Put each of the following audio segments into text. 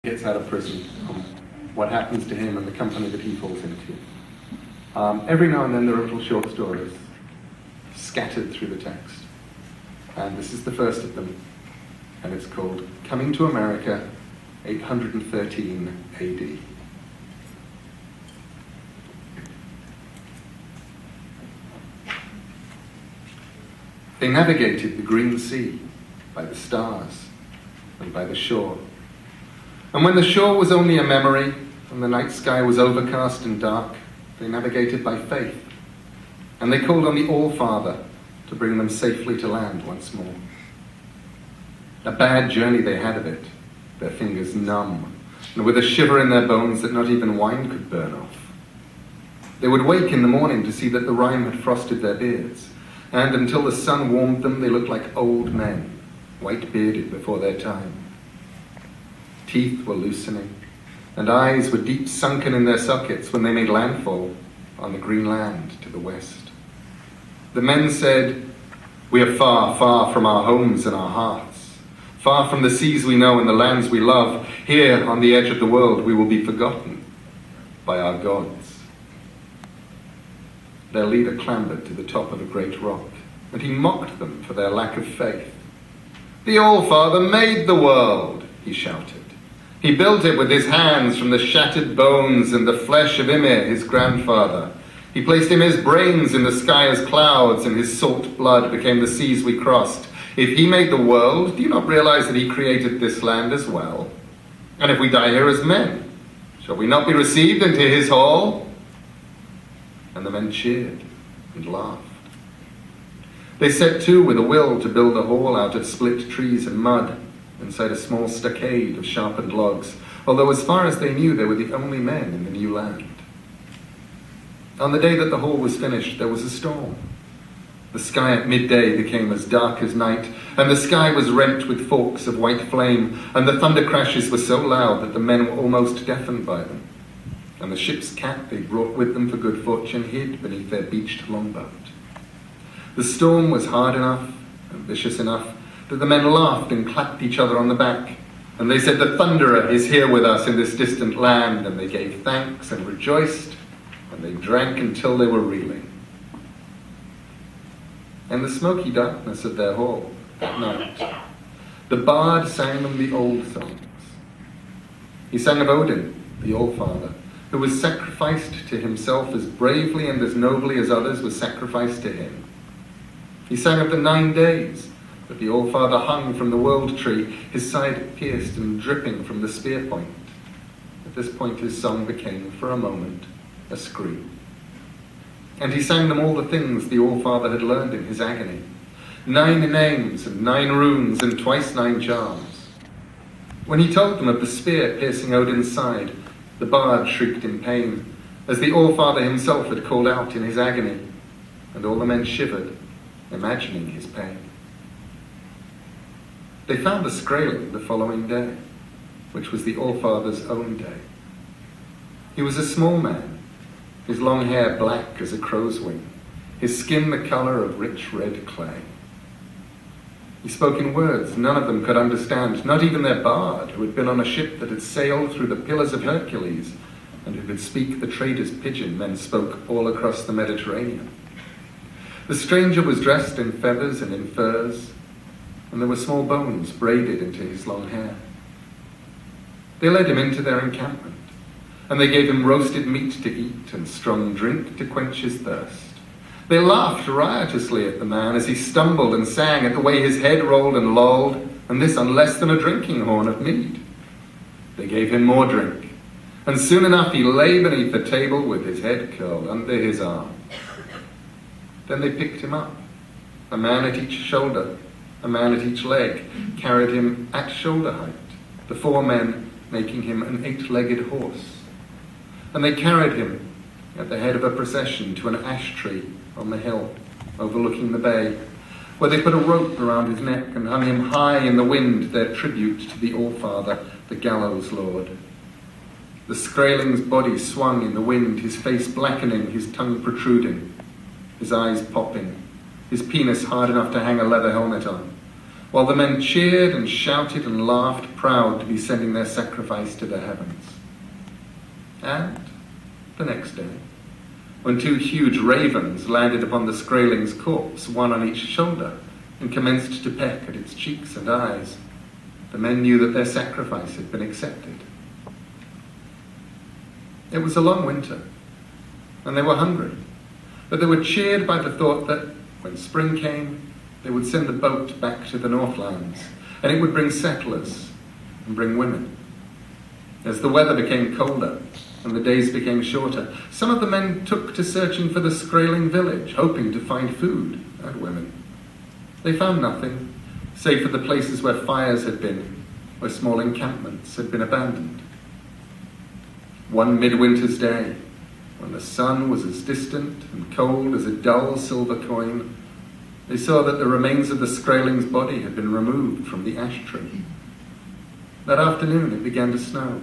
gets out of prison, what happens to him and the company that he falls into. Every now and then there are little short stories scattered through the text. And this is the first of them, and it's called Coming to America, 813 AD. They navigated the green sea by the stars and by the shore. And when the shore was only a memory and the night sky was overcast and dark, they navigated by faith. And they called on the All-Father to bring them safely to land once more. A bad journey they had of it, their fingers numb, and with a shiver in their bones that not even wine could burn off. They would wake in the morning to see that the rime had frosted their beards, and until the sun warmed them, they looked like old men, white-bearded before their time. Teeth were loosening, and eyes were deep sunken in their sockets when they made landfall on the green land to the west. The men said, "We are far, far from our homes and our hearts, far from the seas we know and the lands we love. Here, on the edge of the world, we will be forgotten by our gods." Their leader clambered to the top of a great rock, and he mocked them for their lack of faith. "The All-Father made the world," he shouted. "He built it with his hands from the shattered bones and the flesh of Ymir, his grandfather. He placed Ymir's brains in the sky as clouds, and his salt blood became the seas we crossed. If he made the world, do you not realize that he created this land as well? And if we die here as men, shall we not be received into his hall?" And the men cheered and laughed. They set to with a will to build a hall out of split trees and mud inside a small stockade of sharpened logs, although as far as they knew they were the only men in the new land. On the day that the hall was finished, there was a storm. The sky at midday became as dark as night, and the sky was rent with forks of white flame, and the thunder crashes were so loud that the men were almost deafened by them. And the ship's cat they brought with them for good fortune hid beneath their beached longboat. The storm was hard enough and vicious enough that the men laughed and clapped each other on the back, and they said, "The Thunderer is here with us in this distant land," and they gave thanks and rejoiced, and they drank until they were reeling. In the smoky darkness of their hall that night, the bard sang them the old songs. He sang of Odin, the All-Father, who was sacrificed to himself as bravely and as nobly as others were sacrificed to him. He sang of the 9 days that the All-Father hung from the world tree, his side pierced and dripping from the spear point. At this point his song became, for a moment, a scream. And he sang them all the things the All-Father had learned in his agony. 9 names and 9 runes and twice 9 charms. When he told them of the spear piercing Odin's side, the bard shrieked in pain, as the All-Father himself had called out in his agony, and all the men shivered, imagining his pain. They found the Skraeling the following day, which was the All-Father's own day. He was a small man, his long hair black as a crow's wing, his skin the colour of rich red clay. He spoke in words none of them could understand, not even their bard, who had been on a ship that had sailed through the Pillars of Hercules, and who could speak the trader's pidgin men spoke all across the Mediterranean. The stranger was dressed in feathers and in furs, and there were small bones braided into his long hair. They led him into their encampment, and they gave him roasted meat to eat and strong drink to quench his thirst. They laughed riotously at the man as he stumbled and sang, at the way his head rolled and lolled, and this on less than a drinking horn of mead. They gave him more drink, and soon enough he lay beneath the table with his head curled under his arm. Then they picked him up, a man at each shoulder, a man at each leg, carried him at shoulder height, the 4 men making him an 8-legged horse. And they carried him at the head of a procession to an ash tree on the hill overlooking the bay, where they put a rope around his neck and hung him high in the wind, their tribute to the All-Father, the gallows lord. The Skraeling's body swung in the wind, his face blackening, his tongue protruding, his eyes popping, his penis hard enough to hang a leather helmet on. while the men cheered and shouted and laughed, proud to be sending their sacrifice to the heavens. And the next day, when two huge ravens landed upon the Skraeling's corpse, one on each shoulder, and commenced to peck at its cheeks and eyes, the men knew that their sacrifice had been accepted. It was a long winter, and they were hungry, but they were cheered by the thought that when spring came, they would send the boat back to the Northlands, and it would bring settlers and bring women. As the weather became colder and the days became shorter, some of the men took to searching for the Skraeling village, hoping to find food and women. They found nothing, save for the places where fires had been, where small encampments had been abandoned. One midwinter's day, when the sun was as distant and cold as a dull silver coin, they saw that the remains of the Skraeling's body had been removed from the ash tree. That afternoon it began to snow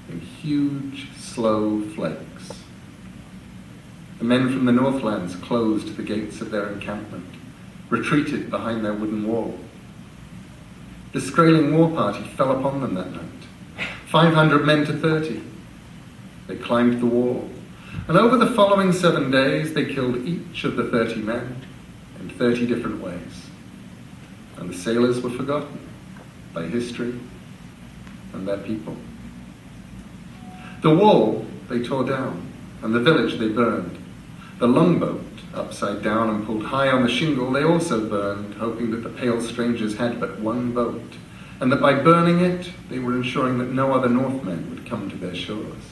in huge, slow flakes. The men from the Northlands closed the gates of their encampment, retreated behind their wooden wall. The Skraeling war party fell upon them that night, 500 men to 30. They climbed the wall, and over the following 7 days they killed each of the 30 men in 30 different ways. And the sailors were forgotten by history and their people. The wall they tore down, and the village they burned. The longboat, upside down and pulled high on the shingle, they also burned, hoping that the pale strangers had but one boat, and that by burning it, they were ensuring that no other Northmen would come to their shores.